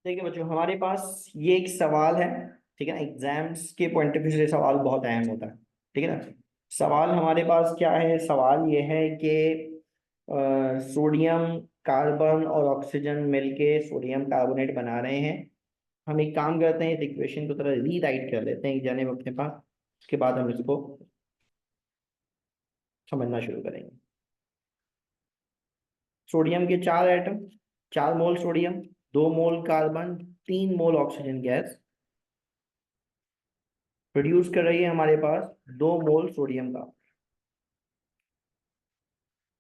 देखिए बच्चों, हमारे पास ये एक सवाल है। ठीक है ना, एग्जाम्स के पॉइंट ऑफ व्यू से सवाल बहुत अहम होता है। ठीक है ना। सवाल हमारे पास क्या है? सवाल ये है कि सोडियम कार्बन और ऑक्सीजन मिलके सोडियम कार्बोनेट बना रहे हैं। हम एक काम करते हैं, इस इक्वेशन को थोड़ा रीराइट कर लेते हैं एक जाने अपने पास। उसके बाद हम इसको समझना शुरू करेंगे। सोडियम के 4 atom, 4 mole sodium, 2 mole carbon, 3 मोल ऑक्सीजन गैस प्रोड्यूस कर रही है हमारे पास 2 मोल सोडियम का।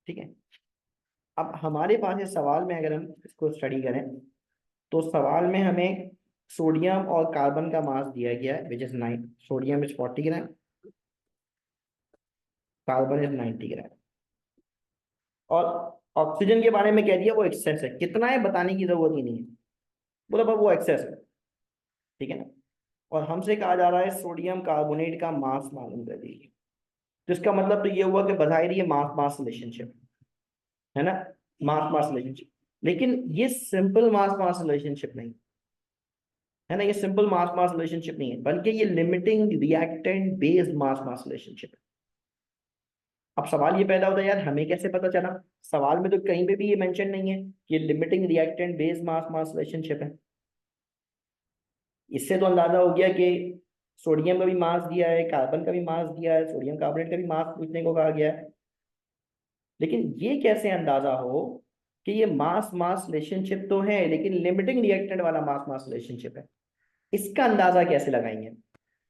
ठीक है। अब हमारे पास इस सवाल में अगर हम इसको स्टडी करें तो सवाल में हमें सोडियम और कार्बन का मास दिया गया है, which is 9। Sodium is 40 gram, carbon is 90 ग्राम। और ऑक्सीजन के बारे में कह दिया वो एक्सेस है, कितना है बताने की जरूरत ही नहीं है, बोला बस वो एक्सेस है। ठीक है ना। और हमसे कहा जा रहा है सोडियम कार्बोनेट का मास मालूम कर दीजिए। तो इसका मतलब तो ये हुआ कि बजाय ये मास मास रिलेशनशिप है ना, मास मास रिलेशनशिप। लेकिन ये सिंपल मास मास रिलेशनशिप नहीं है ना, ये सिंपल मास मास रिलेशनशिप नहीं है, बल्कि ये लिमिटिंग रिएक्टेंट बेस्ड मास मास रिलेशनशिप है। अब सवाल ये पैदा होता है, यार हमें कैसे पता चला? सवाल में तो कहीं पे भी ये मेंशन नहीं है कि ये लिमिटिंग रिएक्टेंट बेस्ड मास मास रिलेशनशिप है। इससे तो अंदाजा हो गया कि सोडियम का भी मास दिया है, कार्बन का भी मास दिया है, सोडियम कार्बोनेट का भी मास पूछने को कहा गया है। लेकिन ये कैसे अंदाजा हो कि ये मास मास रिलेशनशिप तो है लेकिन लिमिटिंग रिएक्टेंट वाला मास मास रिलेशनशिप है? इसका अंदाजा कैसे लगाएंगे?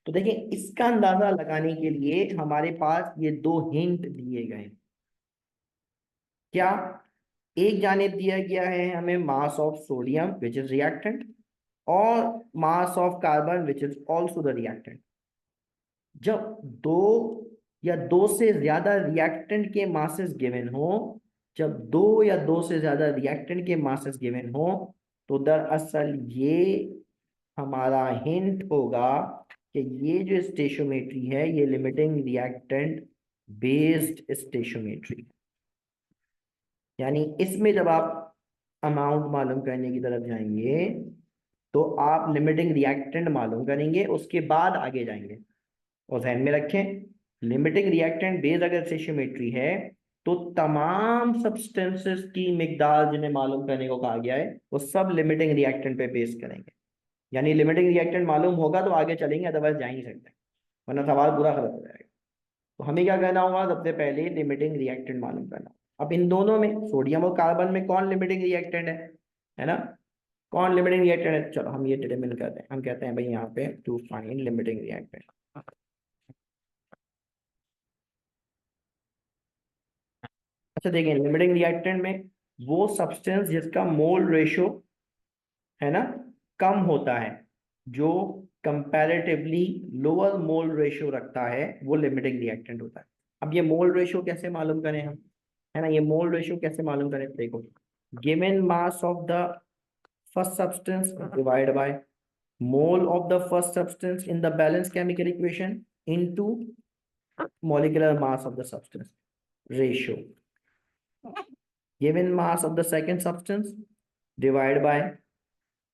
तो देखिए, इसका अंदाजा लगाने के लिए हमारे पास ये 2 हिंट दिए गए हैं। क्या? एक जानिब दिया गया है हमें mass of sodium which is reactant, और mass of carbon which is also the reactant. जब दो या दो से ज्यादा रिएक्टेंट के मासेस गिवन हो, जब दो या दो से ज्यादा रिएक्टेंट के मासेस गिवन हो, तो दरअसल ये हमारा हिंट होगा कि ये जो स्टेशोमेट्री है ये लिमिटिंग रिएक्टेंट बेस्ड स्टेशोमेट्री। यानी इसमें जब आप अमाउंट मालूम करने की तरफ जाएंगे तो आप लिमिटिंग रिएक्टेंट मालूम करेंगे, उसके बाद आगे जाएंगे। और ध्यान में रखें, लिमिटिंग रिएक्टेंट बेस्ड अगर स्टेशियोमेट्री है तो तमाम सब्सटेंसेस की मिकदार जिन्हें मालूम करने को कहा गया है वो सब लिमिटिंग रिएक्टेंट पे बेस करेंगे। यानी लिमिटिंग रिएक्टेंट मालूम होगा तो आगे चलेंगे, अदरवाइज जा ही नहीं सकते, वरना सवाल पूरा गलत हो जाएगा। तो हमें क्या करना होगा? सबसे पहले लिमिटिंग रिएक्टेंट मालूम करना। अब इन दोनों में सोडियम और कार्बन में कौन लिमिटिंग रिएक्टेंट है ना, कौन लिमिटिंग रिएक्टेंट है? चलो हम ये डिटरमिन करते हैं। हम कहते हैं भाई यहाँ पे टू फाइंड लिमिटिंग रिएक्टेंट। अच्छा देखिए, लिमिटिंग रिएक्टेंट में वो सब्सटेंस जिसका मोल रेशो है ना कम होता है, जो कंपैरेटिवली लोअर मोल रेशो रखता है, वो लिमिटिंग रिएक्टेंट होता है। अब ये मोल रेशो कैसे मालूम करें हम, है ना, ये मोल रेशो कैसे मालूम करें? देखो, given mass of the first substance divide by mole of the first substance in the balance chemical equation into molecular mass of the substance ratio. Given mass of the second substance divided by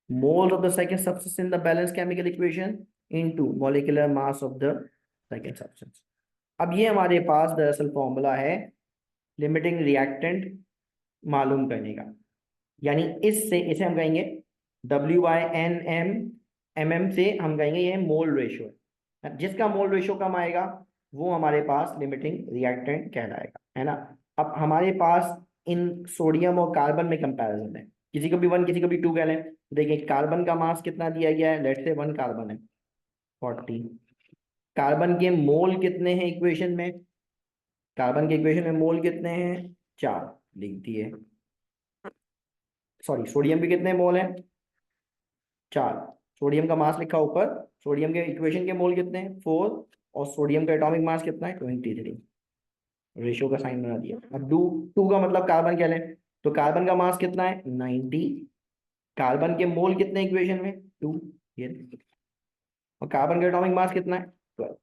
moles of the second substance in the balanced chemical equation into molecular mass of the second substance. अब ये हमारे पास दरअसल formula है limiting reactant मालूम करने का। यानी इससे इसे हम कहेंगे WI/NM, MM से हम कहेंगे ये मोल रेशियो है। जिसका मोल रेशियो कम आएगा वो हमारे पास लिमिटिंग रिएक्टेंट कहलाएगा, है ना। अब हमारे पास इन सोडियम और कार्बन में कंपैरिजन है, किसी को भी 1 किसी को भी 2 कह लें। देखिए कार्बन का मास कितना दिया गया है, लेट से 1 कार्बन है 40। कार्बन के मोल कितने हैं इक्वेशन में? कार्बन के इक्वेशन में मोल कितने हैं? 4 लिख दिए। सॉरी, सोडियम के कितने मोल हैं? 4। सोडियम का मास लिखा ऊपर, सोडियम के इक्वेशन के मोल कितने हैं? 4। और सोडियम का एटॉमिक मास कितना है? 23। रेशियो का साइन बना दिया। अब टू टू का मतलब कार्बन क्या लें, तो कार्बन का मास कितना है? 90। कार्बन के मोल कितने इक्वेशन में? 2। ये, और कार्बन का एटॉमिक मास कितना है? 12।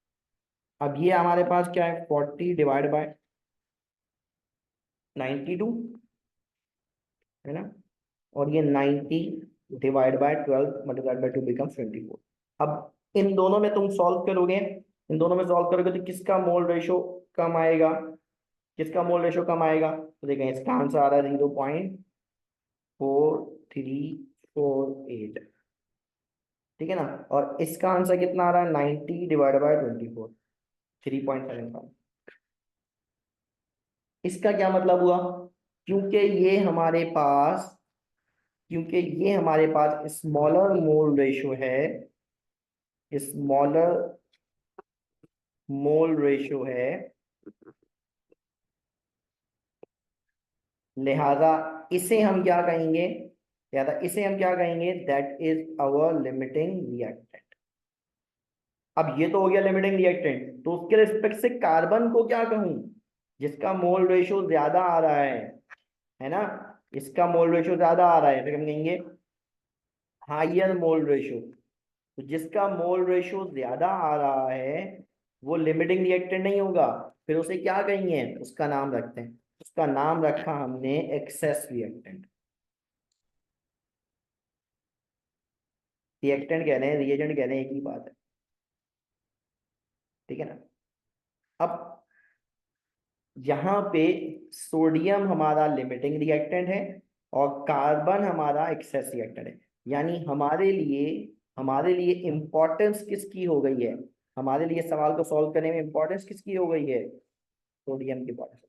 अब ये हमारे पास क्या है? 40 डिवाइड बाय 92, है ना। और ये 90 divide by 12 multiplied by 2 becomes 24। अब इन दोनों में तुम सॉल्व करोगे, इन दोनों में सॉल्व करोगे तो किसका मोल रेशो कम आएगा, किसका मोल रेशो कम आएगा? तो देखें इसका आंसर आ रहा है 0.4348, ठीक है ना। और इसका आंसर कितना आ रहा है 90 डिवाइड बाय 24, 3.75। इसका क्या मतलब हुआ? क्योंकि ये हमारे पास क्योंकि ये हमारे पास स्मॉलर मोल रेशो है, स्मॉलर मोल रेशो है, लिहाजा इसे हम क्या कहेंगे, लिहाजा इसे हम क्या कहेंगे, that is our limiting reactant. अब ये तो हो गया लिमिटिंग रिएक्टेंट, तो उसके रिस्पेक्ट से कार्बन को क्या कहूं, जिसका मोल रेशो ज्यादा आ रहा है ना, इसका मोल रेशो ज्यादा आ रहा है, फिर हम कहेंगे हाइयर मोल रेशो। तो जिसका मोल रेशो ज्यादा आ रहा है वो लिमिटिंग रिएक्टेंट नहीं होगा, फिर उसे क्या कहेंगे, उसका नाम रखते हैं, उसका नाम रखा हमने एक्सेस रिएक्टेंट। रिएक्टेंट कह रहे हैं, रिएजेंट कह रहे हैं, एक ही बात है, ठीक है ना। अब यहाँ पे सोडियम हमारा लिमिटिंग रिएक्टेंट है और कार्बन हमारा एक्सेस रिएक्टेंट है, यानी हमारे लिए इंपॉर्टेंस किसकी हो गई है, हमारे लिए सवाल को सॉल्व करने में इंपॉर्टेंस किसकी हो गई है, सोडियम की इंपॉर्टेंस।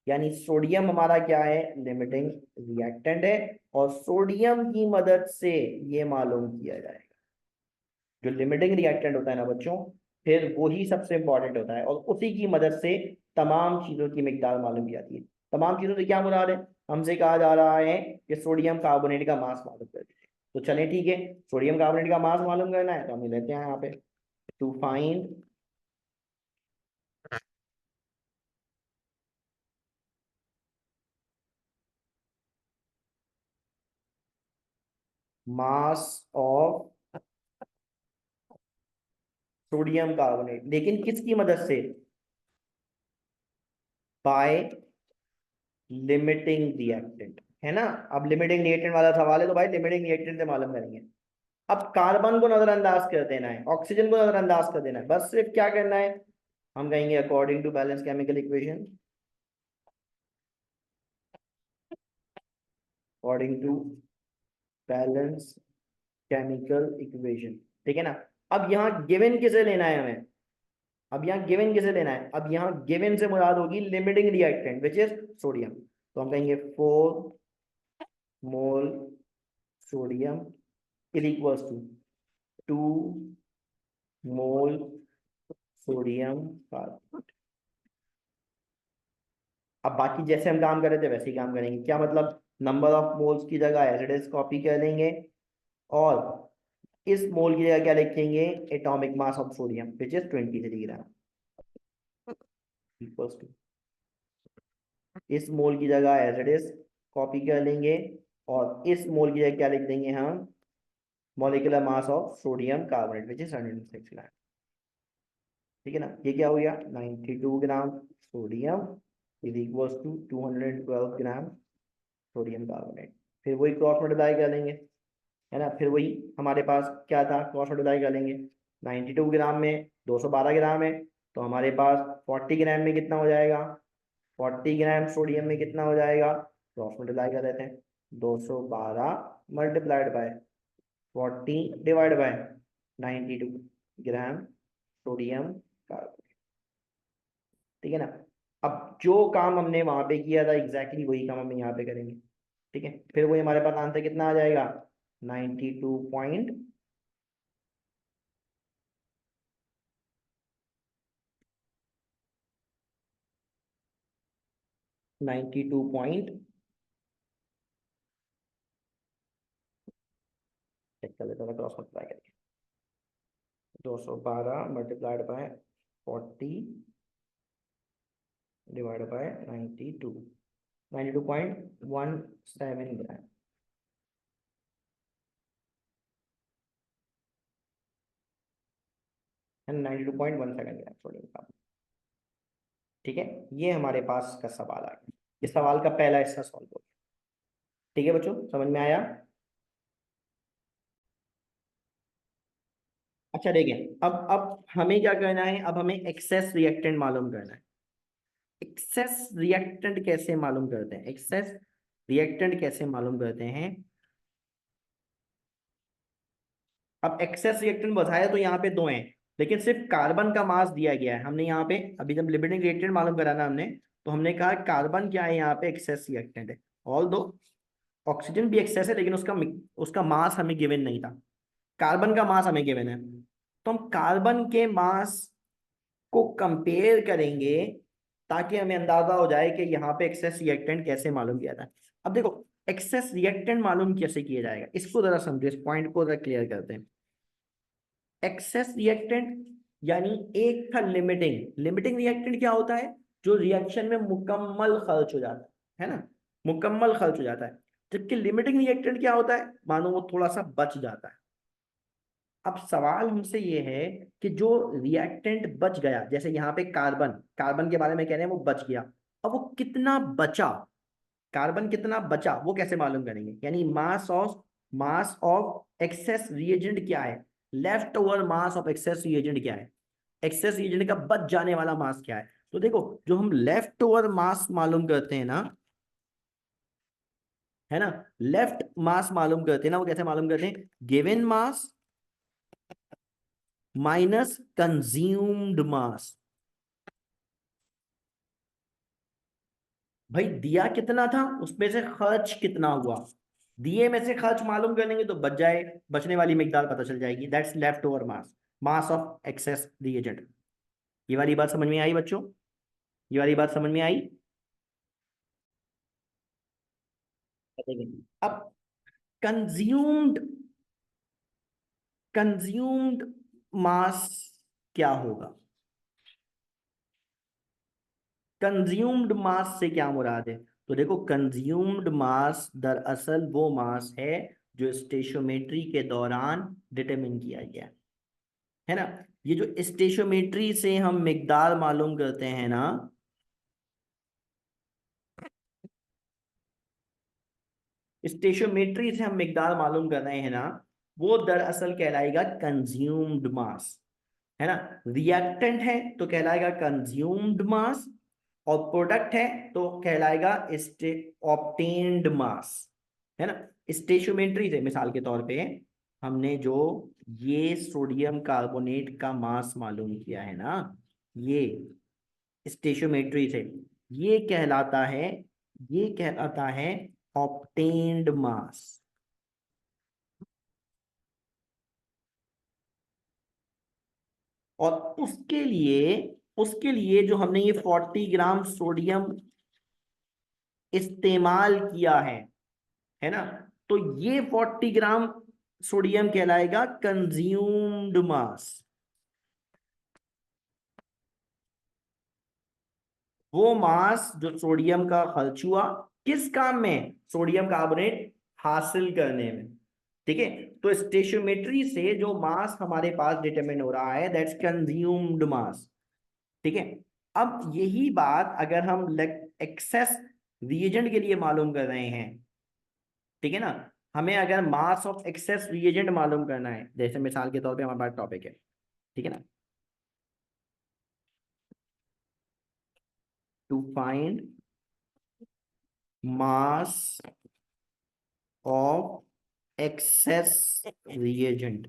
यानी सोडियम हमारा क्या है, लिमिटिंग रिएक्टेंट है, और सोडियम की मदद से ये मालूम किया जाएगा। जो लिमिटिंग रिएक्टेंट होता है ना बच्चों, फिर वही सबसे इंपॉर्टेंट होता है, और उसी की मदद से तमाम चीजों की मिकदार मालूम की जाती है। तमाम चीजों से क्या मुराद है, हमसे कहा जा रहा है कि सोडियम कार्बोनेट का मास मालूम कर दीजिए, तो चलें ठीक है, सोडियम कार्बोनेट का मास मालूम करना है तो हम लेते हैं यहाँ पे, to find mass of sodium carbonate, लेकिन किसकी मदद से, बाय लिमिटिंग रिएक्टेंट, है ना। अब लिमिटिंग रिएक्टेंट वाला सवाल है तो भाई लिमिटिंग रिएक्टेंट से मालूम करेंगे। अब कार्बन को नजरअंदाज कर देना है, ऑक्सीजन को नजरअंदाज कर देना है, बस सिर्फ क्या करना है, हम कहेंगे according to balance chemical equation, according to balance chemical equation, ठीक है ना। अब यहाँ गिवन किसे लेना है हमें, अब यहाँ गिवन किसे लेना है, अब यहाँ गिवन से मुराद होगी limiting reactant which is sodium, तो हम कहेंगे 4 mole sodium is equals to 2 mole sodium carbonate. अब बाकी जैसे हम काम कर रहे थे वैसे ही काम करेंगे, क्या मतलब, नंबर ऑफ मोल्स की जगह एज इट इज कॉपी कर लेंगे, और इस मोल की जगह क्या लिखेंगे, atomic mass of sodium which is 23 gram, equals to, इस मोल की जगह एज इट इज कॉपी कर लेंगे, और इस मोल की जगह क्या लिख देंगे हम, molecular mass of sodium carbonate which is 106 gram, ठीक है ना। ये क्या हो गया, 92 gram sodium is equals to 212 gram sodium carbonate. फिर वही क्रॉस मल्टीप्लाई कर लेंगे, है ना, फिर वही हमारे पास क्या था, क्रॉस मल्टीप्लाई कर लेंगे, 92 ग्राम में 212 ग्राम है, तो हमारे पास 40 ग्राम में कितना हो जाएगा, 40 ग्राम सोडियम में कितना हो जाएगा, क्रॉस मल्टीप्लाई कर देते हैं, 212 multiplied by 40 divide by 92 gram sodium carbonate, ठीक है ना। अब जो काम हमने वहां पे किया था एग्जैक्टली वही काम हम यहाँ पे करेंगे, ठीक है। फिर वही हमारे पास आंसर कितना आ जाएगा, 92 चेक कर लेता था क्रॉस मल्टीप्लाई करके, 212 multiplied by 40 divide by 92 92.17 gram, 92.17 gram sodium का, ठीक है। ये हमारे पास का सवाल आ गया, इस सवाल का पहला हिस्सा सॉल्व हो गया, ठीक है बच्चों, समझ में आया। अच्छा देखिए, अब हमें क्या करना है, अब हमें एक्सेस रिएक्टेंट मालूम करना है। एक्सेस रिएक्टेंट कैसे मालूम करते हैं, एक्सेस रिएक्टेंट कैसे मालूम करते हैं। अब एक्सेस रिएक्टेंट बताया तो यहाँ पे दो हैं, लेकिन सिर्फ कार्बन का मास दिया गया है हमने यहाँ पे। अभी जब लिमिटिंग रिएक्टेंट मालूम कराना हमने, तो हमने कहा कार्बन क्या है यहाँ पे एक्सेस रिएक्टेंट है। ऑल दो ऑक्सीजन भी एक्सेस है, लेकिन उसका मास हमें गिवन नहीं था। कार्बन का मास हमें गिवन है, तो हम कार्बन के मास को कंपेयर करेंगे ताकि हमें अंदाजा हो जाए कि यहाँ पे एक्सेस रिएक्टेंट कैसे मालूम किया था। अब देखो, एक्सेस रिएक्टेंट मालूम कैसे किया जाएगा, इसको जरा समझो, इस पॉइंट को जरा क्लियर करते हैं। एक्सेस रिएक्टेंट यानी एक था लिमिटिंग। लिमिटिंग रिएक्टेंट क्या होता है, जो रिएक्शन में मुकम्मल खर्च हो जाता है ना, मुकम्मल खर्च हो जाता है। जबकि लिमिटिंग रिएक्टेंट क्या होता है, मानो वो थोड़ा सा बच जाता है। अब सवाल हमसे ये है कि जो रिएक्टेंट बच गया, जैसे यहाँ पे कार्बन, कार्बन के बारे में कह रहे हैं वो बच गया, अब वो कितना बचा, कार्बन कितना बचा वो कैसे मालूम करेंगे। यानी मास ऑफ एक्सेस रिएजेंट क्या है, left over mass of excess reagent क्या है, एक्सेस रिएजेंट का बच जाने वाला मास क्या है। तो देखो, जो हम लेफ्ट ओवर मास मालूम करते हैं ना, है ना, लेफ्ट मास मालूम करते हैं ना, वो कैसे मालूम करते हैं, गिवन मास माइनस कंज्यूम्ड मास। भाई दिया कितना था, उसमें से खर्च कितना हुआ, दिए में से खर्च मालूम कर लेंगे तो बच जाए, बचने वाली मिकदार पता चल जाएगी। That's left over mass, mass of excess reagent. ये वाली बात समझ में आई बच्चों, ये वाली बात समझ में आई। अब कंज्यूम्ड कंज्यूम्ड मास क्या होगा, कंज्यूम्ड मास से क्या मुराद है। तो देखो, कंज्यूम्ड मास दरअसल वो मास है जो स्टेशोमेट्री के दौरान डिटरमिन किया गया है ना। ये जो स्टेशोमेट्री से हम मिकदार मालूम करते हैं ना, स्टेशोमेट्री से हम मिकदार मालूम कर रहे हैं ना, वो दरअसल कहलाएगा कंज्यूम्ड मास, है ना। रिएक्टेंट है तो कहलाएगा कंज्यूम्ड मास, और प्रोडक्ट है तो कहलाएगा ऑब्टेन्ड मास, है ना। स्टेशोमेट्री से मिसाल के तौर पे हमने जो ये सोडियम कार्बोनेट का मास मालूम किया है ना, ये स्टेशोमेट्री से, ये कहलाता है ये कहलाता है ऑब्टेन्ड मास। और उसके लिए जो हमने ये 40 ग्राम सोडियम इस्तेमाल किया है ना, तो ये 40 ग्राम सोडियम कहलाएगा कंज्यूम्ड मास। वो मास जो सोडियम का खर्च हुआ किस काम में, सोडियम कार्बोनेट हासिल करने में, ठीक है। तो स्टेशियोमेट्री से जो मास हमारे पास डिटरमिन हो रहा है, दैट्स कंज्यूम्ड मास, ठीक है। अब यही बात अगर हम एक्सेस रिएजेंट के लिए मालूम कर रहे हैं, ठीक है ना, हमें अगर मास ऑफ एक्सेस रिएजेंट मालूम करना है, जैसे मिसाल के तौर पे हमारे पास टॉपिक है, ठीक है ना, to find mass of excess reagent,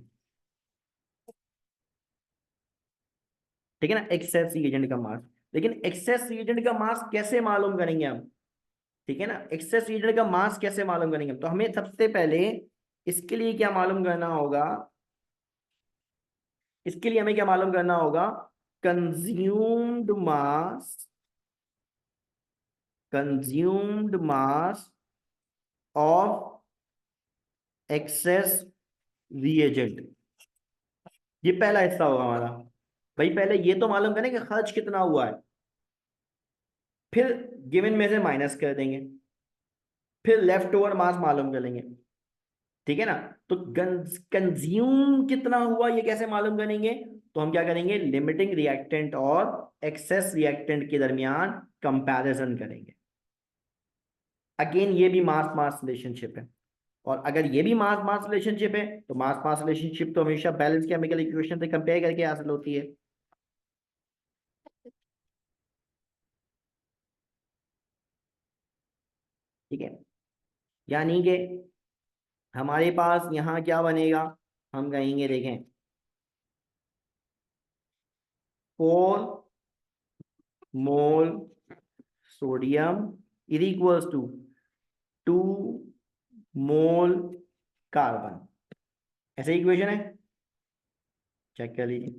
ठीक है ना, एक्सेस रिएजेंट का मास। लेकिन एक्सेस रिएजेंट का मास कैसे मालूम करेंगे हम, ठीक है ना, एक्सेस रिएजेंट का मास कैसे मालूम करेंगे हम? तो हमें सबसे पहले इसके लिए क्या मालूम करना होगा, इसके लिए हमें क्या मालूम करना होगा, consumed mass, consumed mass of excess reagent. ये पहला हिस्सा होगा हमारा। भाई पहले ये तो मालूम करें कि खर्च कितना हुआ है, फिर गिवन में से माइनस कर देंगे, फिर लेफ्ट ओवर मास मालूम कर लेंगे, ठीक है ना। तो कंज्यूम कितना हुआ ये कैसे मालूम करेंगे, तो हम क्या करेंगे, लिमिटिंग रिएक्टेंट और एक्सेस रिएक्टेंट के दरमियान कंपैरिजन करेंगे। अगेन ये भी मास मास रिलेशनशिप है। और अगर ये भी मास मास रिलेशनशिप है तो मास मास रिलेशनशिप तो हमेशा बैलेंस केमिकल इक्वेशन से कंपेयर करके हासिल होती है। ठीक है, यानी कि हमारे पास यहाँ क्या बनेगा, हम कहेंगे देखें 4 mole sodium is equals to 2 mole carbon. ऐसे इक्वेशन है, चेक कर लीजिए।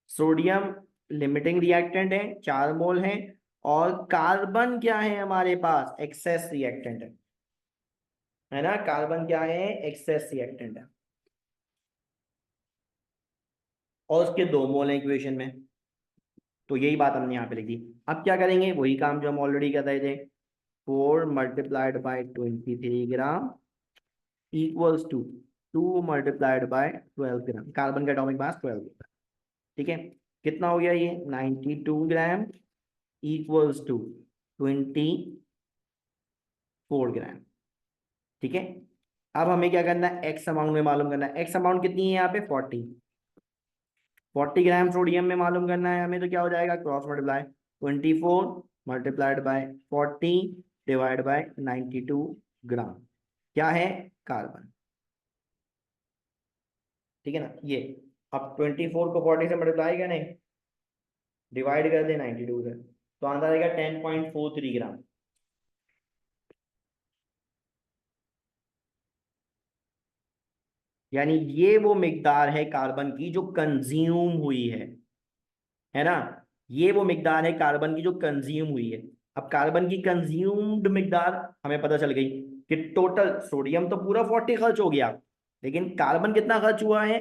सोडियम लिमिटिंग रिएक्टेंट है, 4 मोल है, और कार्बन क्या है हमारे पास, एक्सेस रिएक्टेंट है ना। कार्बन क्या है, एक्सेस रिएक्टेंट है, और उसके 2 मोल है इक्वेशन में। तो यही बात हमने यहाँ पे लिखी। अब क्या करेंगे, वही काम जो हम ऑलरेडी कर रहे थे, 4 × 23 gram equals to 2 × 12 gram, carbon का एटॉमिक मास 12 होता है। ठीक है, कितना हो गया ये, 92 ग्राम इक्वल्स टू 24 ग्राम। ठीक है, अब हमें क्या करना है, एक्स अमाउंट में मालूम करना है। एक्स अमाउंट कितनी है यहाँ पे, 40 ग्राम सोडियम में मालूम करना है हमें। तो क्या हो जाएगा, क्रॉस मल्टीप्लाई, 24 × 40 डिवाइड बाय 92 ग्राम, क्या है, कार्बन। ठीक है ना, ये अब 24 को 40 से मल्टीप्लाई करें, डिवाइड कर दें 92 से, तो आंसर आएगा 10.43 ग्राम। यानी ये वो मिकदार है कार्बन की जो कंज्यूम हुई है ना। ये वो मिकदार है कार्बन की जो कंज्यूम हुई है। अब कार्बन की कंज्यूम्ड मिकदार हमें पता चल गई कि टोटल सोडियम तो पूरा 40 खर्च हो गया, लेकिन कार्बन कितना खर्च हुआ है,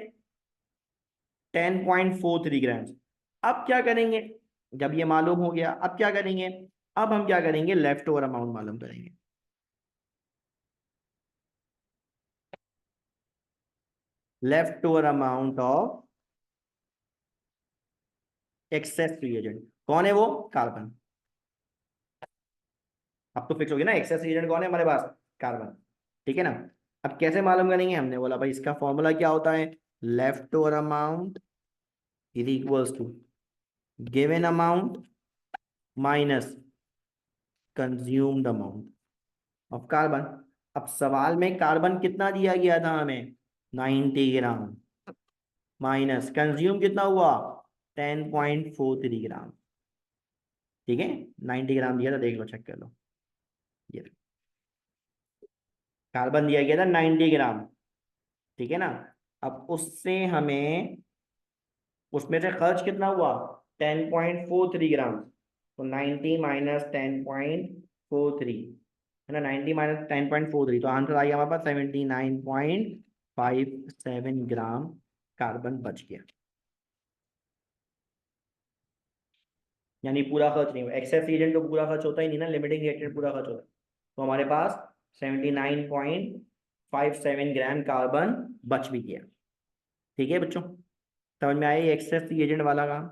10.43 ग्राम। अब क्या करेंगे, जब ये मालूम हो गया, अब क्या करेंगे, अब हम क्या करेंगे, लेफ्ट ओवर अमाउंट मालूम करेंगे। Left over amount of excess reagent, कौन है वो, कार्बन। अब तो फिक्स हो गया ना, एक्सेस रिएजेंट कौन है हमारे पास, कार्बन। ठीक है ना। अब कैसे मालूम करेंगे, हमने बोला भाई इसका फॉर्मूला क्या होता है, left over amount is equals to given amount minus consumed amount of carbon. अब सवाल में कार्बन कितना दिया गया था हमें, 90 ग्राम, माइनस कंज्यूम कितना हुआ, 10.43 ग्राम। ठीक है, 90 ग्राम दिया था, देख लो, चेक कर लो। ये कार्बन दिया गया था 90 ग्राम। ठीक है ना। अब उससे हमें, उसमें से खर्च कितना हुआ, 10.43 ग्राम। तो 90 माइनस 10.43 है ना, 90 माइनस 10.43, तो आंसर आ गया हमारे पास 79.57 ग्राम कार्बन बच गया। यानी पूरा खर्च नहीं हुआ, एक्सेस रिएजेंट तो पूरा खर्च होता ही नहीं ना, लिमिटिंग रिएक्टेंट पूरा खर्च होता है। तो हमारे पास 79.57 ग्राम कार्बन बच भी गया। ठीक है बच्चों, समझ में आया ये एक्सेस रिएजेंट वाला काम।